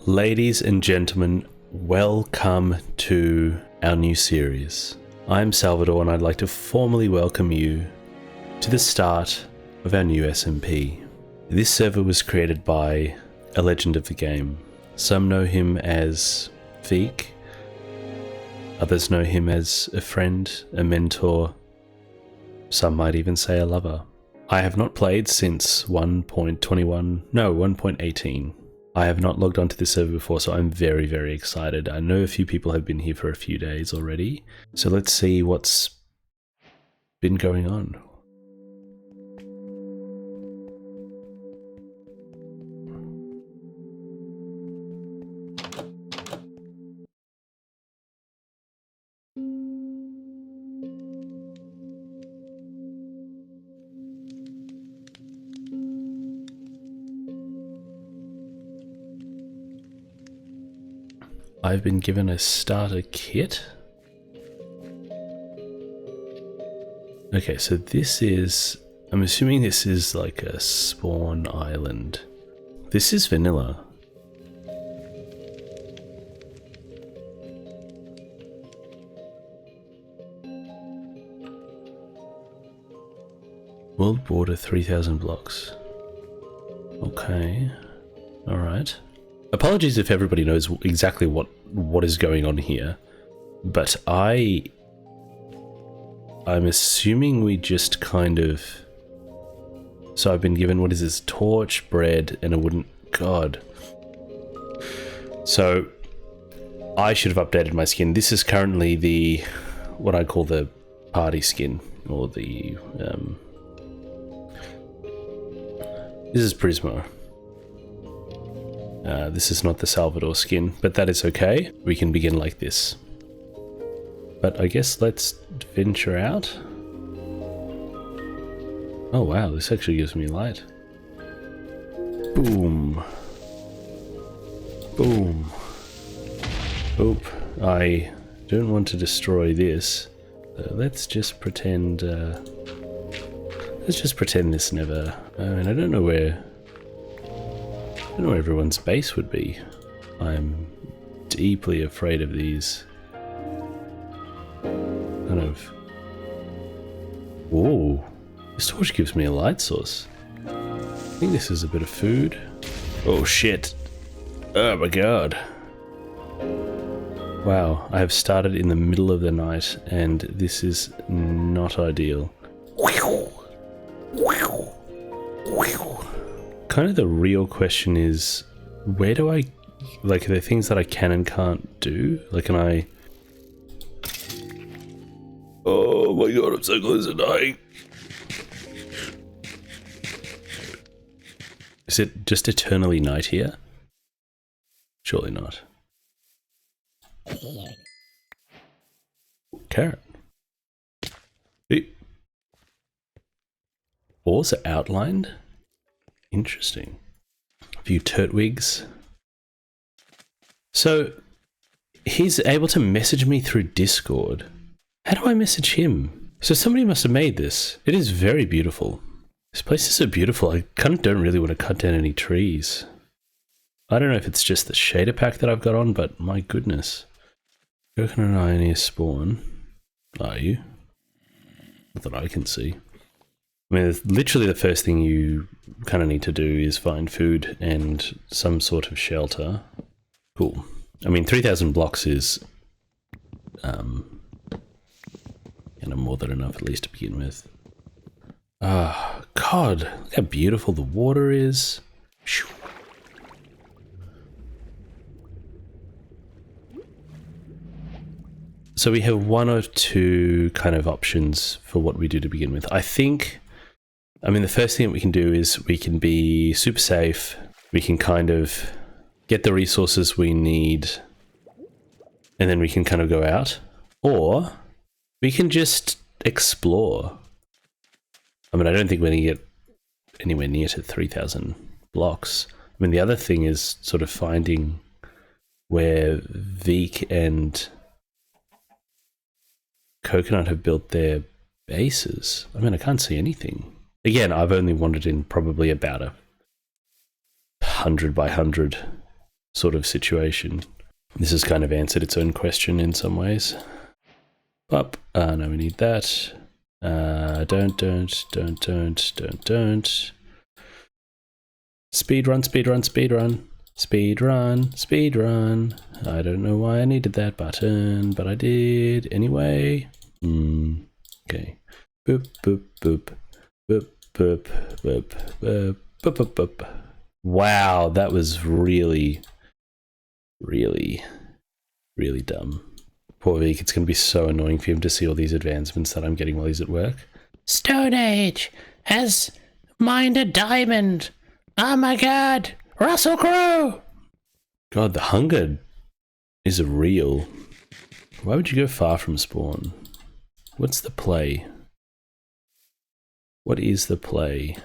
Ladies and gentlemen, welcome to our new series. I'm Salvador and I'd like to formally welcome you to the start of our new SMP. This server was created by a legend of the game. Some know him as Veek, others know him as a friend, a mentor, some might even say a lover. I have not played since 1.18. I have not logged onto this server before, so I'm very, very excited. I know a few people have been here for a few days already, so let's see what's been going on. I've been given a starter kit. Okay, so this is, I'm assuming this is like a spawn island. This is vanilla. World border 3,000 blocks. Okay, all right. Apologies if everybody knows exactly what is going on here, but I'm assuming we just kind of... So I've been given, what is this, torch, bread, and a wooden... God. So I should have updated my skin. This is currently the, what I call the party skin, or the... This is Prismo. This is not the Salvador skin, but that is okay. We can begin like this. But I guess let's venture out. Oh wow, this actually gives me light. Boom. Boom. Oop, I don't want to destroy this. Let's just pretend... let's just pretend this never... I mean, I don't know where everyone's base would be. I'm deeply afraid of these kind of... Whoa, this torch gives me a light source. I think this is a bit of food. Oh shit. Oh my god. Wow, I have started in the middle of the night and this is not ideal. Kind of the real question is, where do I, like, are there things that I can and can't do? Like, can I... Oh my god, I'm so close to dying. Is it just eternally night here? Surely not. Carrot. Hey. Ores are outlined? Interesting. A few turtwigs. So, he's able to message me through Discord. How do I message him? So somebody must have made this. It is very beautiful. This place is so beautiful. I kind of don't really want to cut down any trees. I don't know if it's just the shader pack that I've got on, but my goodness. Coconut Ioneer spawn. Are you? Not that I can see. I mean, literally the first thing you kind of need to do is find food and some sort of shelter. Cool. I mean, 3,000 blocks is more than enough, at least to begin with. Ah, God, look how beautiful the water is. So we have one or two kind of options for what we do to begin with. I mean, the first thing that we can do is we can be super safe. We can kind of get the resources we need and then we can kind of go out. Or we can just explore. I mean, I don't think we're going to get anywhere near to 3,000 blocks. I mean, the other thing is sort of finding where Veek and Coconut have built their bases. I mean, I can't see anything. Again, I've only wandered in probably about 100 by 100 sort of situation. This has kind of answered its own question in some ways. Up. No, we need that. Don't. Speed run. I don't know why I needed that button, but I did anyway. Okay. Boop, boop, boop. Boop, boop, boop, boop, boop, boop, boop. Wow, that was really dumb. Poor Vic, it's going to be so annoying for him to see all these advancements that I'm getting while he's at work. Stone Age has mined a diamond. Oh my god, Russell Crowe! God, the hunger is real. Why would you go far from spawn? What's the play? What is the play?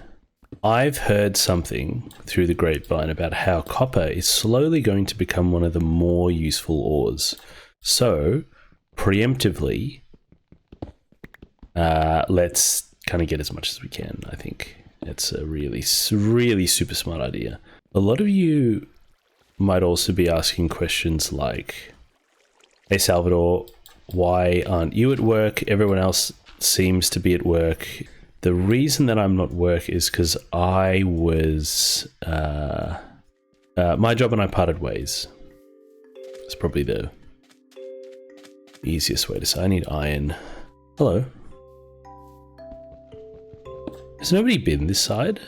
I've heard something through the grapevine about how copper is slowly going to become one of the more useful ores. So, preemptively, let's kind of get as much as we can, I think. It's a really super smart idea. A lot of you might also be asking questions like, hey Salvador, why aren't you at work? Everyone else seems to be at work. The reason that I'm not at work is because I was... my job and I parted ways. It's probably the easiest way to say. I need iron. Hello. Has nobody been this side?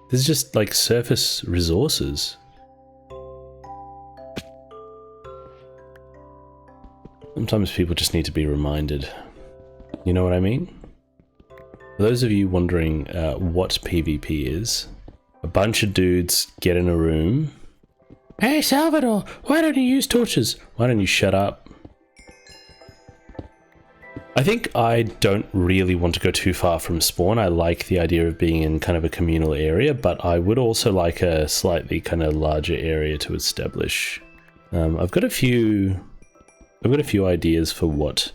There's just like surface resources. Sometimes people just need to be reminded. You know what I mean? For those of you wondering what PvP is, a bunch of dudes get in a room. Hey Salvador, why don't you use torches? Why don't you shut up? I think I don't really want to go too far from spawn. I like the idea of being in kind of a communal area, but I would also like a slightly kind of larger area to establish. I've got a few ideas for what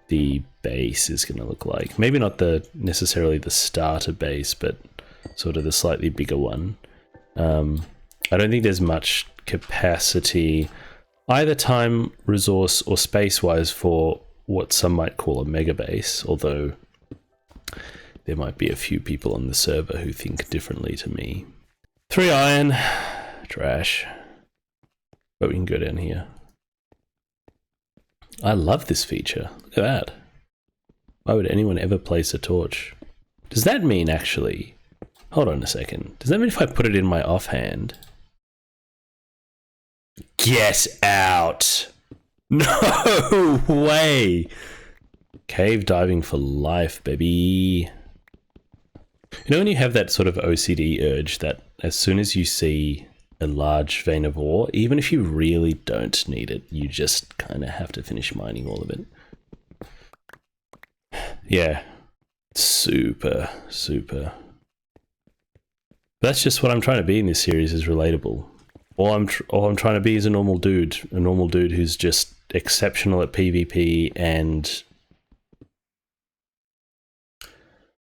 the base is going to look like. Maybe not necessarily the starter base, but sort of the slightly bigger one. I don't think there's much capacity, either time, resource, or space-wise for what some might call a mega base, although there might be a few people on the server who think differently to me. 3 iron. Trash. But we can go down here. I love this feature. Look at that. Why would anyone ever place a torch? Does that mean actually... Hold on a second. Does that mean if I put it in my offhand... Get out! No way! Cave diving for life, baby. You know when you have that sort of OCD urge that as soon as you see a large vein of ore, even if you really don't need it, you just kind of have to finish mining all of it. Yeah. Super. That's just what I'm trying to be in this series, is relatable. All I'm trying to be is a normal dude who's just exceptional at PvP, and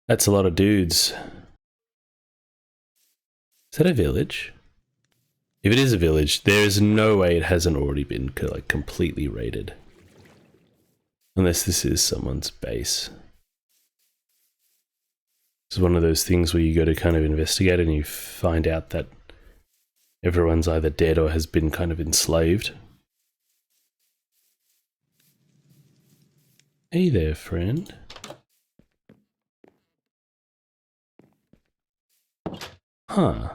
that's a lot of dudes. Is that a village? If it is a village, there is no way it hasn't already been like completely raided. Unless this is someone's base. It's one of those things where you go to kind of investigate and you find out that everyone's either dead or has been kind of enslaved. Hey there, friend. Huh.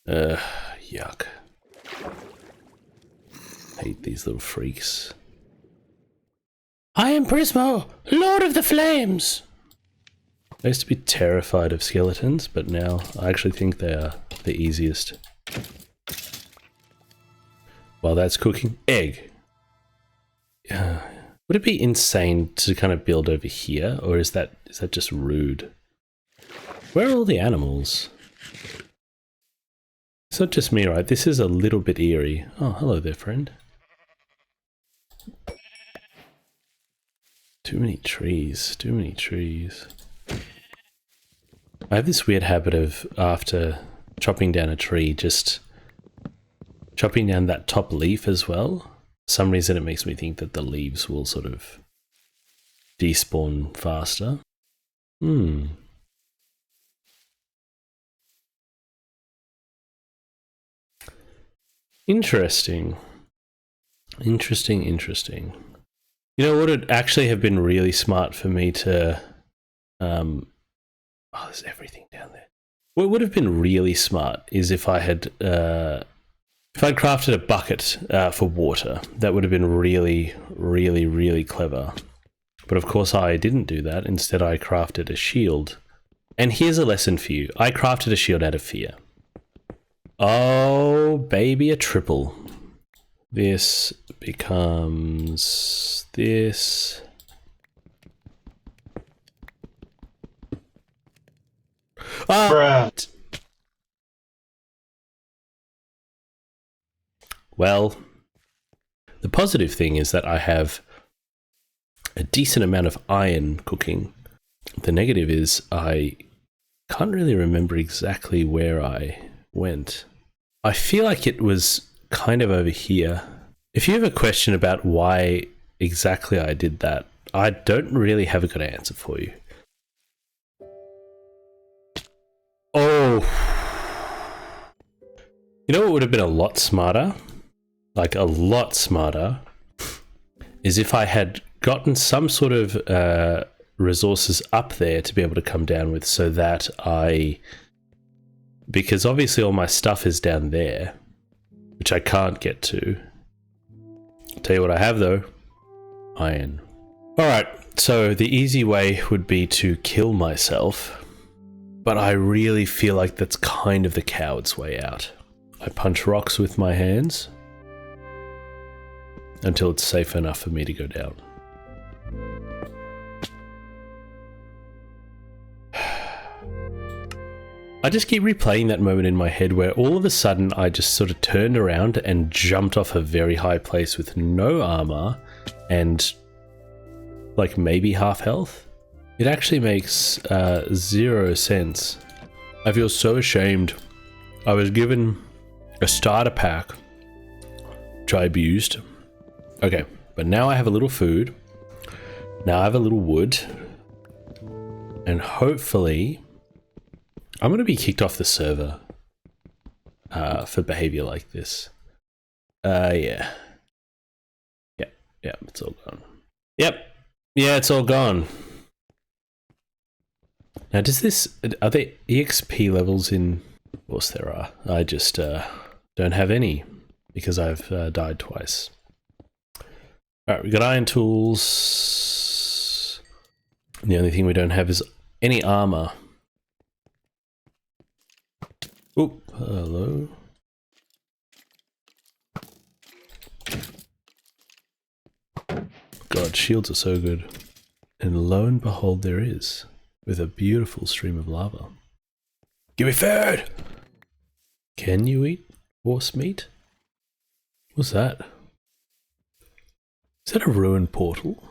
Yuck. Hate these little freaks. I am Prismo, Lord of the Flames! I used to be terrified of skeletons, but now I actually think they are the easiest. While that's cooking, egg. Would it be insane to kind of build over here, or is that just rude? Where are all the animals? It's not just me, right? This is a little bit eerie. Oh, hello there, friend. Too many trees. Too many trees. I have this weird habit of, after chopping down a tree, just chopping down that top leaf as well. For some reason it makes me think that the leaves will sort of despawn faster. Interesting. Interesting. You know what would actually have been really smart for me to... oh, there's everything down there. What would have been really smart is if I had... if I'd crafted a bucket for water. That would have been really, really, really clever. But of course I didn't do that. Instead I crafted a shield. And here's a lesson for you. I crafted a shield out of fear. Oh, baby, a triple. This becomes this. Bruh. Well, the positive thing is that I have a decent amount of iron cooking. The negative is I can't really remember exactly where I went. I feel like it was kind of over here. If you have a question about why exactly I did that, I don't really have a good answer for you. Oh. You know what would have been a lot smarter? Like a lot smarter, is if I had gotten some sort of resources up there to be able to come down with, so that because obviously all my stuff is down there, which I can't get to. I'll tell you what I have though, iron. Alright, so the easy way would be to kill myself, but I really feel like that's kind of the coward's way out. I punch rocks with my hands until it's safe enough for me to go down. I just keep replaying that moment in my head where all of a sudden I just sort of turned around and jumped off a very high place with no armor and like maybe half health. It actually makes 0 sense. I feel so ashamed. I was given a starter pack, which I abused. Okay, but now I have a little food. Now I have a little wood. And hopefully... I'm going to be kicked off the server for behavior like this. Yeah, it's all gone. Yep, yeah, it's all gone. Now, are there EXP levels in... Of course there are. I just don't have any because I've died twice. Alright, we got iron tools. The only thing we don't have is any armor. Oh, hello. God, shields are so good. And lo and behold, there is, with a beautiful stream of lava. Give me food! Can you eat horse meat? What's that? Is that a ruined portal?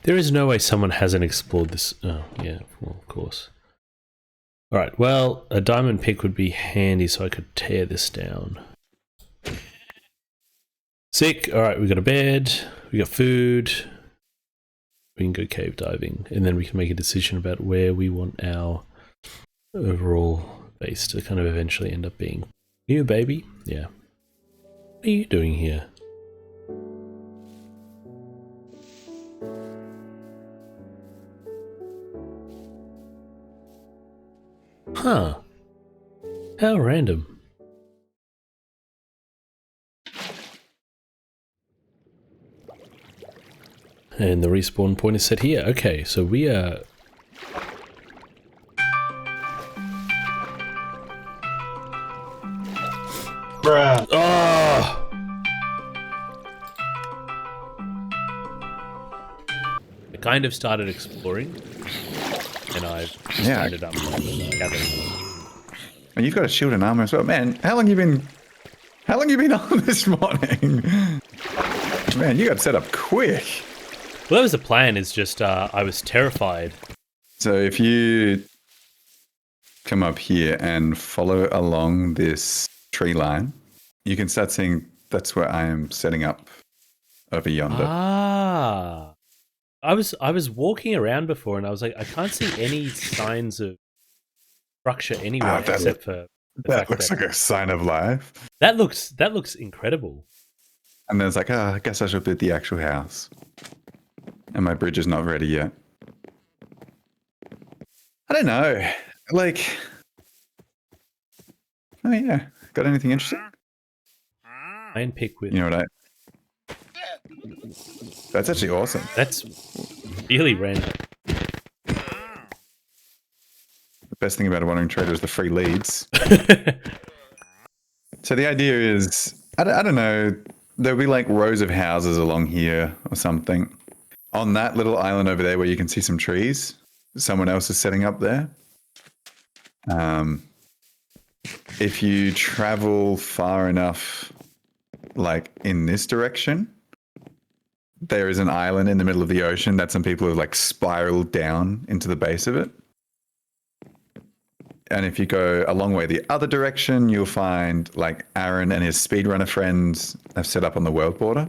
There is no way someone hasn't explored this. Oh, yeah, well, of course. Alright, well, a diamond pick would be handy so I could tear this down. Sick. Alright, we got a bed, we got food. We can go cave diving, and then we can make a decision about where we want our overall base to kind of eventually end up being. You, baby? Yeah. What are you doing here? Huh. How random. And the respawn point is set here. Okay, so we are... Bruh. Oh! I kind of started exploring, and I've just ended up gathering. And you've got a shield and armor as well, man. How long you been on this morning? Man, you got set up quick. Well, that was the plan. Is just I was terrified. So if you come up here and follow along this tree line, you can start seeing that's where I am setting up over yonder. Ah. I was walking around before and I was like, I can't see any signs of structure anywhere except for the That fact looks like a sign of life. that looks incredible. And then it's like, I guess I should build the actual house. And my bridge is not ready yet. I don't know. Like, oh yeah. Got anything interesting? Iron pick with You know what That's actually awesome. that's really random. The best thing about a wandering trader is the free leads. So the idea is, I don't know, there'll be like rows of houses along here or something. On that little island over there where you can see some trees, someone else is setting up there. If you travel far enough, like in this direction, there is an island in the middle of the ocean that some people have like spiraled down into the base of it. And if you go a long way the other direction, you'll find like Aaron and his speedrunner friends have set up on the world border.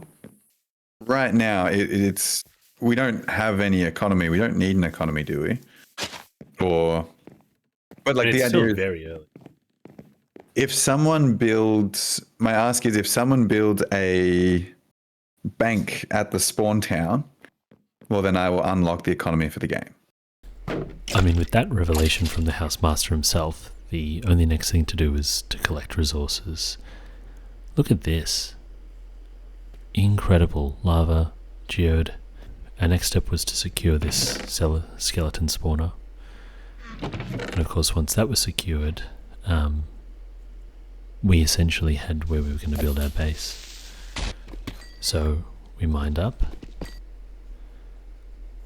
Right now, it's we don't have any economy. We don't need an economy, do we? But like It's the still idea is, very early. if someone builds, my ask is if someone builds a bank at the spawn town, well, then I will unlock the economy for the game. I mean, with that revelation from the house master himself, the only next thing to do is to collect resources. Look at this. Incredible lava geode. Our next step was to secure this skeleton spawner. And of course, once that was secured, we essentially had where we were going to build our base. So we mined up.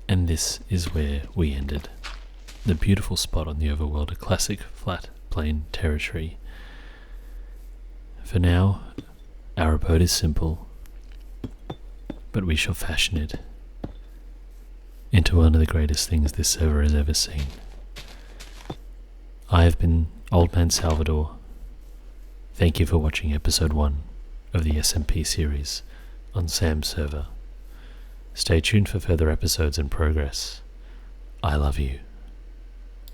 And this is where we ended. The beautiful spot on the overworld, a classic flat plain territory. For now, our abode is simple, but we shall fashion it into one of the greatest things this server has ever seen. I have been Old Man Salvador. Thank you for watching episode 1 of the SMP series on Sam's server. Stay tuned for further episodes in progress. I love you.